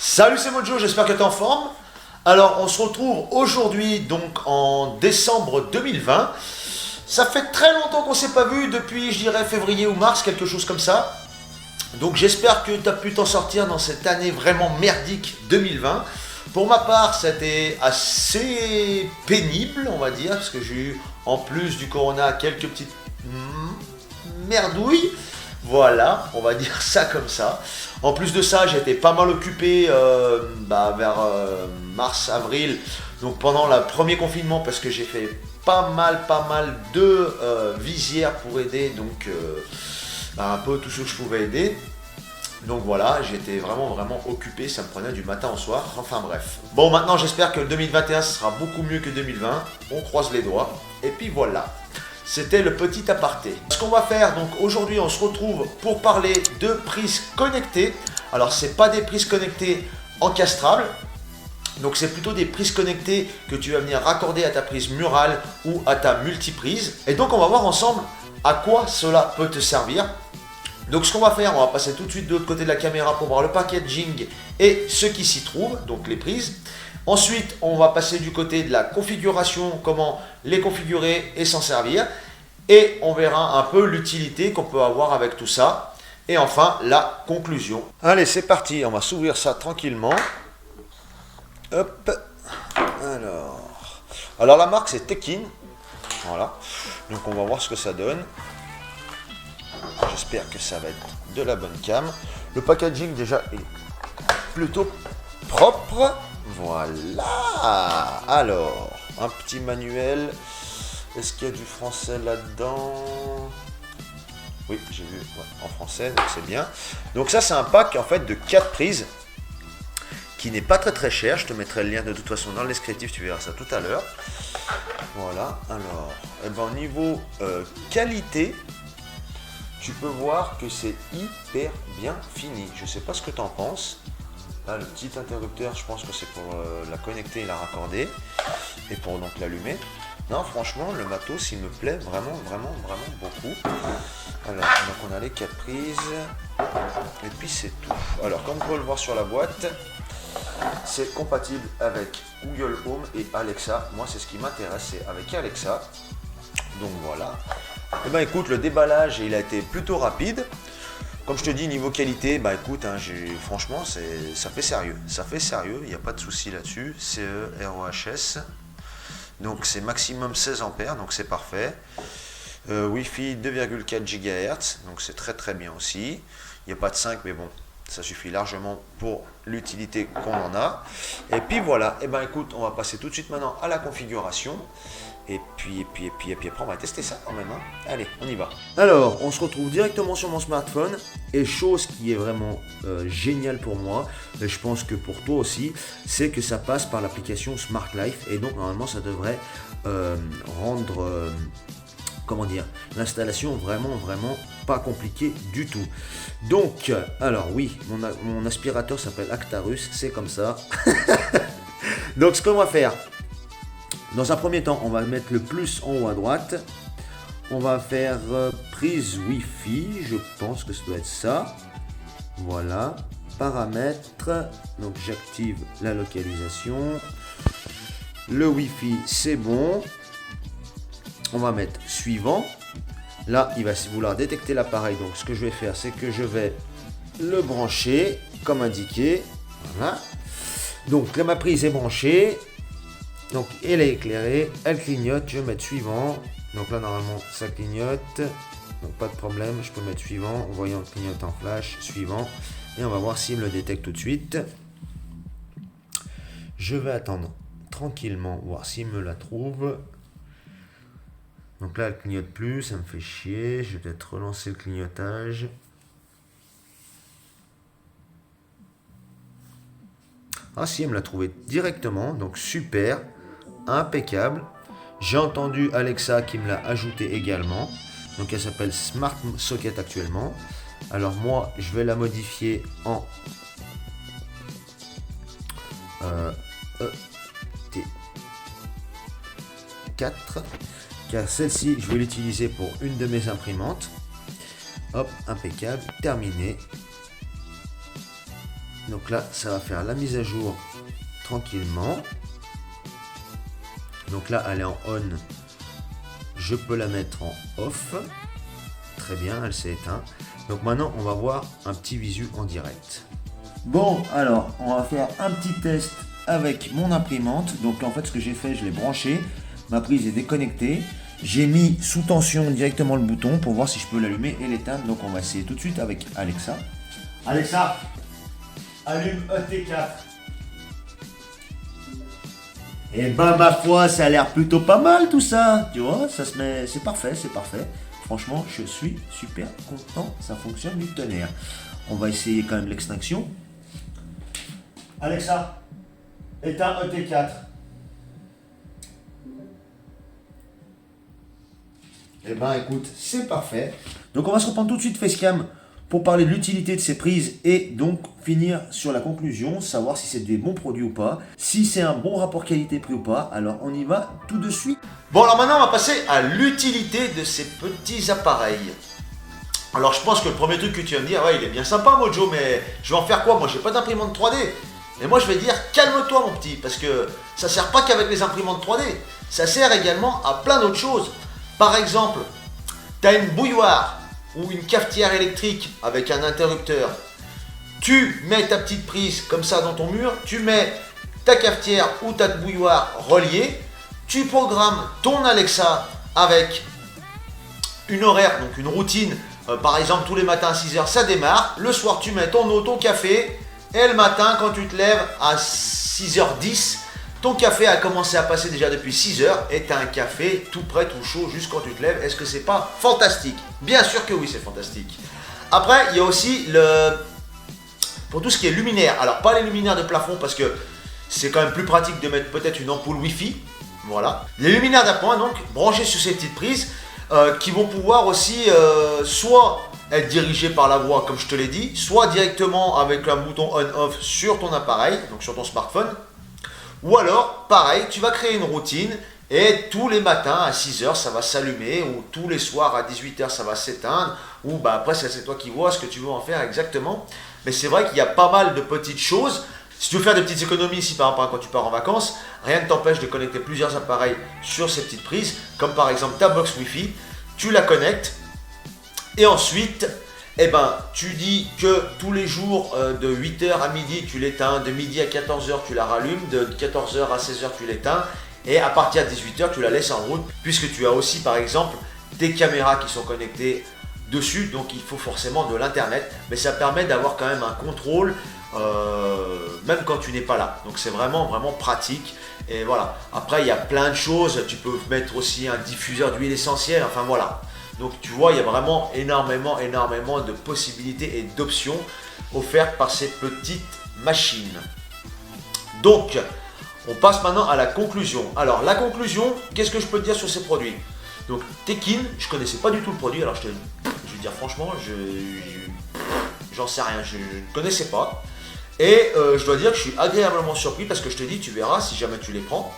Salut, c'est Mojo, j'espère que tu es en forme. Alors, on se retrouve aujourd'hui, donc en décembre 2020. Ça fait très longtemps qu'on ne s'est pas vu, depuis, je dirais, février ou mars, quelque chose comme ça. Donc, j'espère que tu as pu t'en sortir dans cette année vraiment merdique 2020. Pour ma part, c'était assez pénible, on va dire, parce que j'ai eu, en plus du corona, quelques petites merdouilles. Voilà, on va dire ça comme ça. En plus de ça, j'étais pas mal occupé vers mars, avril, donc pendant le premier confinement, parce que j'ai fait pas mal de visières pour aider, donc un peu tout ce que je pouvais aider. Donc voilà, j'étais vraiment occupé, ça me prenait du matin au soir, enfin bref. Bon, maintenant j'espère que 2021 sera beaucoup mieux que 2020, on croise les doigts, et puis voilà. C'était le petit aparté. Ce qu'on va faire, donc aujourd'hui on se retrouve pour parler de prises connectées. Alors c'est pas des prises connectées encastrables, donc c'est plutôt des prises connectées que tu vas venir raccorder à ta prise murale ou à ta multiprise. Et donc on va voir ensemble à quoi cela peut te servir. Donc ce qu'on va faire, on va passer tout de suite de l'autre côté de la caméra pour voir le packaging et ce qui s'y trouve, donc les prises. Ensuite, on va passer du côté de la configuration, comment les configurer et s'en servir. Et on verra un peu l'utilité qu'on peut avoir avec tout ça. Et enfin, la conclusion. Allez, c'est parti, on va s'ouvrir ça tranquillement. Hop. Alors la marque c'est Tekin. Voilà. Donc on va voir ce que ça donne. J'espère que ça va être de la bonne cam. Le packaging déjà est plutôt propre. Voilà. Alors, un petit manuel. Est-ce qu'il y a du français là-dedans? Oui, j'ai vu en français, donc c'est bien. Donc ça, c'est un pack en fait de 4 prises qui n'est pas très cher. Je te mettrai le lien de toute façon dans le descriptif, tu verras ça tout à l'heure. Voilà. Alors, au niveau qualité, tu peux voir que c'est hyper bien fini. Je ne sais pas ce que tu en penses. Là, le petit interrupteur, je pense que c'est pour la connecter et la raccorder. Et pour donc l'allumer. Non, franchement, le matos, il me plaît vraiment beaucoup. Alors, donc on a les 4 prises. Et puis c'est tout. Alors, comme vous pouvez le voir sur la boîte, c'est compatible avec Google Home et Alexa. Moi, c'est ce qui m'intéresse, c'est avec Alexa. Donc voilà. Et ben écoute, le déballage, il a été plutôt rapide. Comme je te dis, niveau qualité, bah écoute, hein, franchement, ça fait sérieux. Ça fait sérieux, il n'y a pas de souci là-dessus. CE ROHS. Donc c'est maximum 16 ampères, donc c'est parfait. Wi-Fi 2,4 GHz, donc c'est très bien aussi. Il n'y a pas de 5, mais bon, ça suffit largement pour l'utilité qu'on en a. Et puis voilà, et ben écoute, on va passer tout de suite maintenant à la configuration. Et puis après on va tester ça quand même. Hein. Allez, on y va. Alors, on se retrouve directement sur mon smartphone. Et chose qui est vraiment géniale pour moi, et je pense que pour toi aussi, c'est que ça passe par l'application Smart Life. Et donc normalement ça devrait rendre l'installation vraiment pas compliquée du tout. Donc, alors oui, mon aspirateur s'appelle Actarus, c'est comme ça. Donc ce qu'on va faire, dans un premier temps, on va mettre le plus en haut à droite. On va faire prise Wi-Fi, je pense que ça doit être ça. Voilà, paramètres. Donc j'active la localisation. Le Wi-Fi, c'est bon. On va mettre suivant. Là, il va vouloir détecter l'appareil. Donc ce que je vais faire, c'est que je vais le brancher comme indiqué. Voilà. Donc là, ma prise est branchée. Donc elle est éclairée, elle clignote, je vais mettre suivant. Donc là normalement ça clignote, donc pas de problème, je peux mettre suivant, voyant clignote en flash, suivant. Et on va voir s'il me le détecte tout de suite. Je vais attendre tranquillement, voir s'il me la trouve. Donc là elle clignote plus, ça me fait chier, je vais peut-être relancer le clignotage. Ah si, elle me l'a trouvé directement, donc super. Impeccable. J'ai entendu Alexa qui me l'a ajouté également. Donc elle s'appelle Smart Socket actuellement. Alors moi, je vais la modifier en ET4. Car celle-ci, je vais l'utiliser pour une de mes imprimantes. Hop, impeccable, terminé. Donc là, ça va faire la mise à jour tranquillement. Donc là, elle est en on. Je peux la mettre en off. Très bien, elle s'est éteinte. Donc maintenant, on va voir un petit visu en direct. Bon, alors, on va faire un petit test avec mon imprimante. Donc en fait, ce que j'ai fait, je l'ai branché. Ma prise est déconnectée. J'ai mis sous tension directement le bouton pour voir si je peux l'allumer et l'éteindre. Donc on va essayer tout de suite avec Alexa. Alexa, allume ET4. Et ben ma foi, ça a l'air plutôt pas mal tout ça. Tu vois, ça se met, c'est parfait, c'est parfait. Franchement, je suis super content. Ça fonctionne du tonnerre. On va essayer quand même l'extinction. Alexa, éteins ET4. Eh ben écoute, c'est parfait. Donc on va se reprendre tout de suite Facecam pour parler de l'utilité de ces prises et donc finir sur la conclusion, savoir si c'est des bons produits ou pas, si c'est un bon rapport qualité-prix ou pas. Alors on y va tout de suite. Bon alors maintenant on va passer à l'utilité de ces petits appareils. Alors je pense que le premier truc que tu vas me dire, ouais il est bien sympa Mojo, mais je vais en faire quoi? Moi j'ai pas d'imprimante 3D. Et moi je vais dire calme-toi mon petit, parce que ça sert pas qu'avec les imprimantes 3D, ça sert également à plein d'autres choses. Par exemple, tu as une bouilloire ou une cafetière électrique avec un interrupteur. Tu mets ta petite prise comme ça dans ton mur, tu mets ta cafetière ou ta bouilloire reliée, tu programmes ton Alexa avec une horaire, donc une routine. Par exemple, tous les matins à 6h, ça démarre. Le soir, tu mets ton eau, ton café. Et le matin, quand tu te lèves à 6h10, ton café a commencé à passer déjà depuis 6h et tu as un café tout prêt, tout chaud, juste quand tu te lèves. Est-ce que c'est pas fantastique? Bien sûr que oui, c'est fantastique. Après, il y a aussi pour tout ce qui est luminaire. Alors, pas les luminaires de plafond parce que c'est quand même plus pratique de mettre peut-être une ampoule Wi-Fi. Voilà. Les luminaires d'appoint, donc, branchés sur ces petites prises qui vont pouvoir aussi soit être dirigés par la voix, comme je te l'ai dit, soit directement avec un bouton on-off sur ton appareil, donc sur ton smartphone. Ou alors, pareil, tu vas créer une routine et tous les matins à 6h ça va s'allumer ou tous les soirs à 18h ça va s'éteindre ou bah après c'est toi qui vois ce que tu veux en faire exactement. Mais c'est vrai qu'il y a pas mal de petites choses. Si tu veux faire des petites économies ici par exemple quand tu pars en vacances, rien ne t'empêche de connecter plusieurs appareils sur ces petites prises, comme par exemple ta box Wi-Fi, tu la connectes et ensuite eh ben, tu dis que tous les jours de 8h à midi tu l'éteins, de midi à 14h tu la rallumes, de 14h à 16h tu l'éteins et à partir de 18h tu la laisses en route puisque tu as aussi par exemple des caméras qui sont connectées dessus, donc il faut forcément de l'internet, mais ça permet d'avoir quand même un contrôle même quand tu n'es pas là, donc c'est vraiment pratique. Et voilà, après il y a plein de choses, tu peux mettre aussi un diffuseur d'huile essentielle, enfin voilà. Donc tu vois, il y a vraiment énormément de possibilités et d'options offertes par ces petites machines. Donc, on passe maintenant à la conclusion. Alors la conclusion, qu'est-ce que je peux te dire sur ces produits? Donc Tekin, je connaissais pas du tout le produit, alors je vais dire franchement, j'en sais rien, je ne connaissais pas. Et je dois dire que je suis agréablement surpris parce que je te dis, tu verras si jamais tu les prends.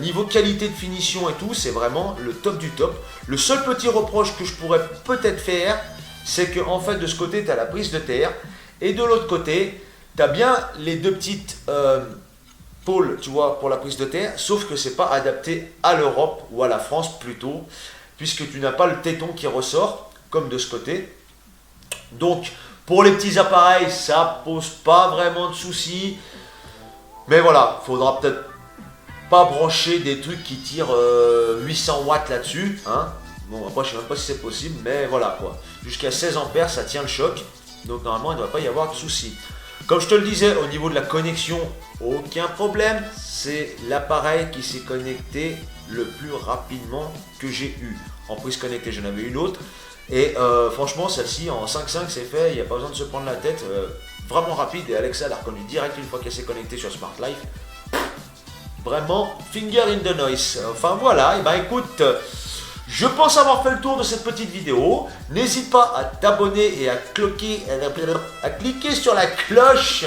Niveau qualité de finition et tout, c'est vraiment le top du top. Le seul petit reproche que je pourrais peut-être faire, c'est que en fait de ce côté tu as la prise de terre et de l'autre côté tu as bien les deux petites pôles, tu vois, pour la prise de terre, sauf que c'est pas adapté à l'Europe ou à la France plutôt, puisque tu n'as pas le téton qui ressort comme de ce côté. Donc pour les petits appareils ça pose pas vraiment de soucis, mais voilà, faudra peut-être pas brancher des trucs qui tirent 800 watts là-dessus, hein. Bon, après je sais même pas si c'est possible, mais voilà quoi. Jusqu'à 16 ampères, ça tient le choc, donc normalement il ne devrait pas y avoir de soucis. Comme je te le disais, au niveau de la connexion, aucun problème. C'est l'appareil qui s'est connecté le plus rapidement que j'ai eu. En prise connectée, j'en avais une autre. Et franchement, celle-ci en 5.5 c'est fait, il n'y a pas besoin de se prendre la tête. Vraiment rapide, et Alexa l'a reconnu direct une fois qu'elle s'est connectée sur Smart Life. Vraiment, finger in the noise. Enfin voilà, et ben écoute, je pense avoir fait le tour de cette petite vidéo. N'hésite pas à t'abonner et à cliquer sur la cloche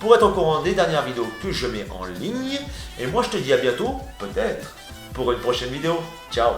pour être au courant des dernières vidéos que je mets en ligne. Et moi je te dis à bientôt, peut-être, pour une prochaine vidéo. Ciao.